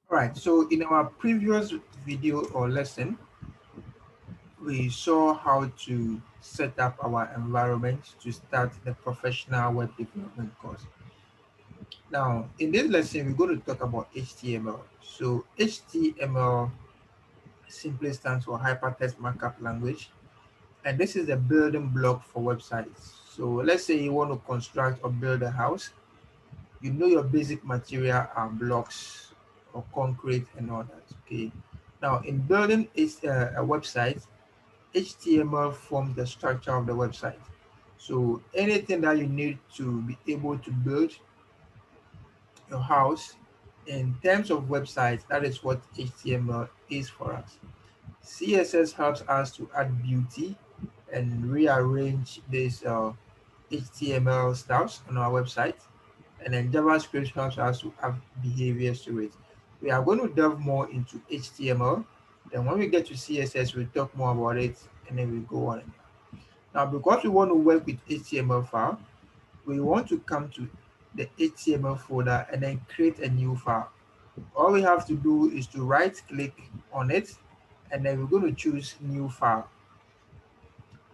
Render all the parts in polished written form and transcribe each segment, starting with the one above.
All right, so in our previous video or lesson, we saw how to set up our environment to start the professional web development course. Now, in this lesson, we're going to talk about HTML. So HTML simply stands for Hypertext Markup Language, and this is the building block for websites. So let's say you want to construct or build a house. You know your basic material are blocks or concrete and all that. Okay. Now, in building a website, HTML forms the structure of the website. So anything that you need to be able to build your house in terms of websites, that is what HTML is for us. CSS helps us to add beauty and rearrange this HTML styles on our website. And then JavaScript helps us to add behaviors to it. We are going to delve more into HTML. Then when we get to CSS, we'll talk more about it and then we go on. Now, because we want to work with HTML file, we want to come to the HTML folder and then create a new file. All we have to do is to right click on it and then we're going to choose new file.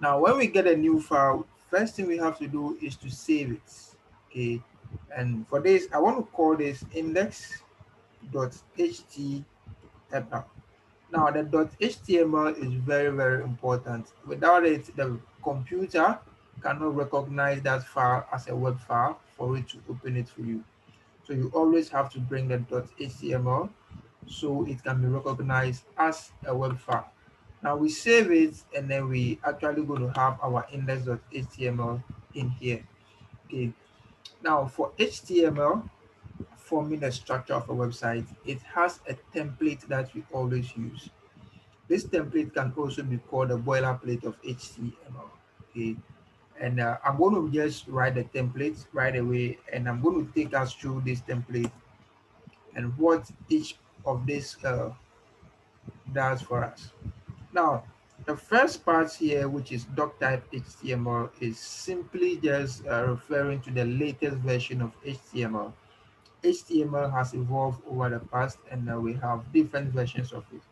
Now, when we get a new file, first thing we have to do is to save it. Okay. And for this, I want to call this index.html. Now, the .html is very, very important. Without it, the computer cannot recognize that file as a web file for it to open it for you. So you always have to bring the .html so it can be recognized as a web file. Now we save it and then we actually going to have our index.html in here. Okay. Now for HTML, forming the structure of a website, it has a template that we always use. This template can also be called a boilerplate of HTML. Okay. And I'm going to just write the template right away and I'm going to take us through this template and what each of this does for us. Now, the first part here, which is Doctype Html, is simply just referring to the latest version of HTML. HTML has evolved over the past and we have different versions of it.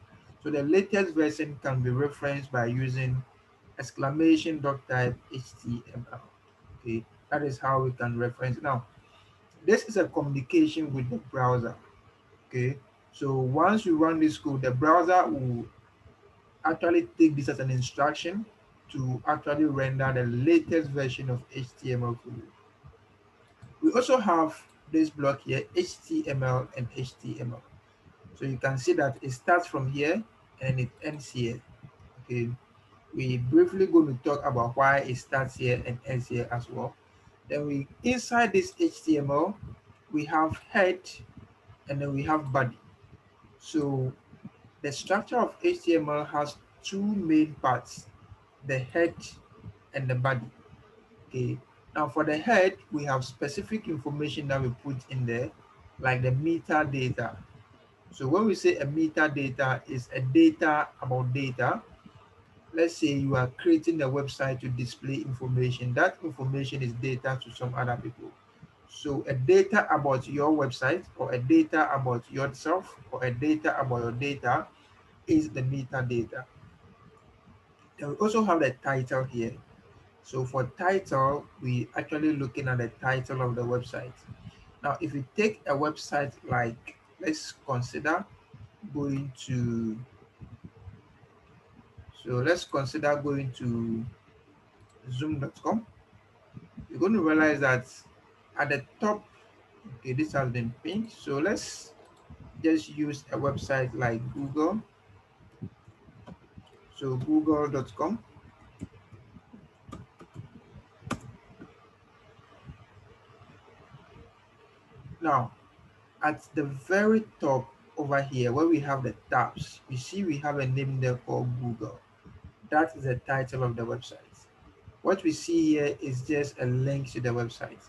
So the latest version can be referenced by using exclamation Doctype HTML. Okay, that is how we can reference. Now, this is a communication with the browser. Okay, so once you run this code, the browser will actually take this as an instruction to actually render the latest version of HTML for you. We also have this block here, HTML and HTML. So you can see that it starts from here and it ends here. Okay, we briefly going to talk about why it starts here and ends here as well. Then we inside this HTML, we have head and then we have body. So the structure of HTML has two main parts, the head and the body. Okay. Now for the head, we have specific information that we put in there, like the metadata. So when we say a metadata is a data about data, let's say you are creating a website to display information. That information is data to some other people. So a data about your website or a data about yourself or a data about your data is the metadata. Then we also have the title here. So for title, we actually looking at the title of the website. Now, if you take a website like, let's consider going to, so let's consider going to zoom.com. You're going to realize that at the top, okay, this has been pinned. So let's just use a website like Google. So google.com. Now, at the very top over here, where we have the tabs, you see we have a name there called Google. That is the title of the website. What we see here is just a link to the website.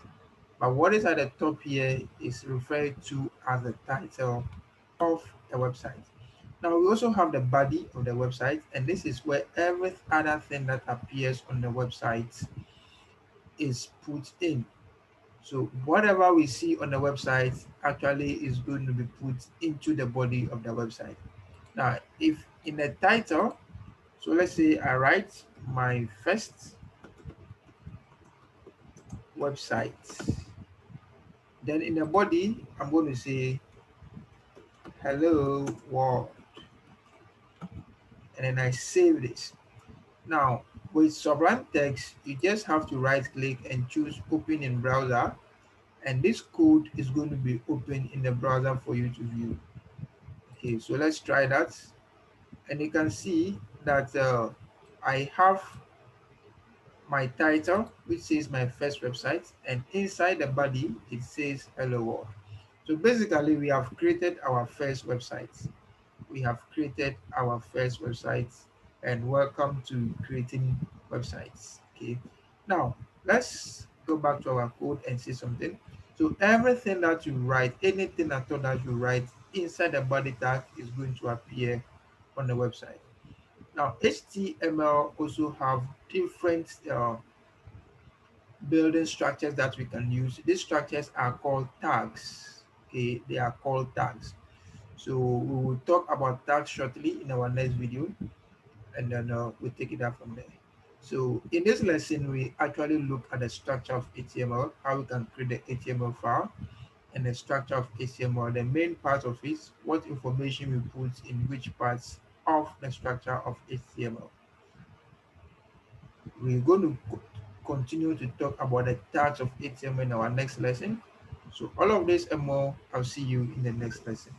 But what is at the top here is referred to as the title of the website. Now we also have the body of the website, and this is where every other thing that appears on the website is put in. So whatever we see on the website actually is going to be put into the body of the website. Now, if in the title, so let's say I write my first website, then in the body, I'm going to say hello world, and then I save this. Now, with Sublime Text, you just have to right click and choose open in browser, and this code is going to be open in the browser for you to view. Okay, so let's try that. And you can see that I have my title, which says my first website, and inside the body, it says hello world. So basically, we have created our first website. We have created our first website, and welcome to creating websites. Okay, now let's go back to our code and see something. So everything that you write, anything at all that you write inside the body tag is going to appear on the website. Now HTML also have different building structures that we can use. These structures are called tags. Okay, they are called tags. So we will talk about tags shortly in our next video, and then we'll take it up from there. So in this lesson, we actually look at the structure of HTML, how we can create the HTML file, and the structure of HTML, the main part of it, what information we put in which parts of the structure of HTML. We're going to continue to talk about the tags of HTML in our next lesson. So all of this and more, I'll see you in the next lesson.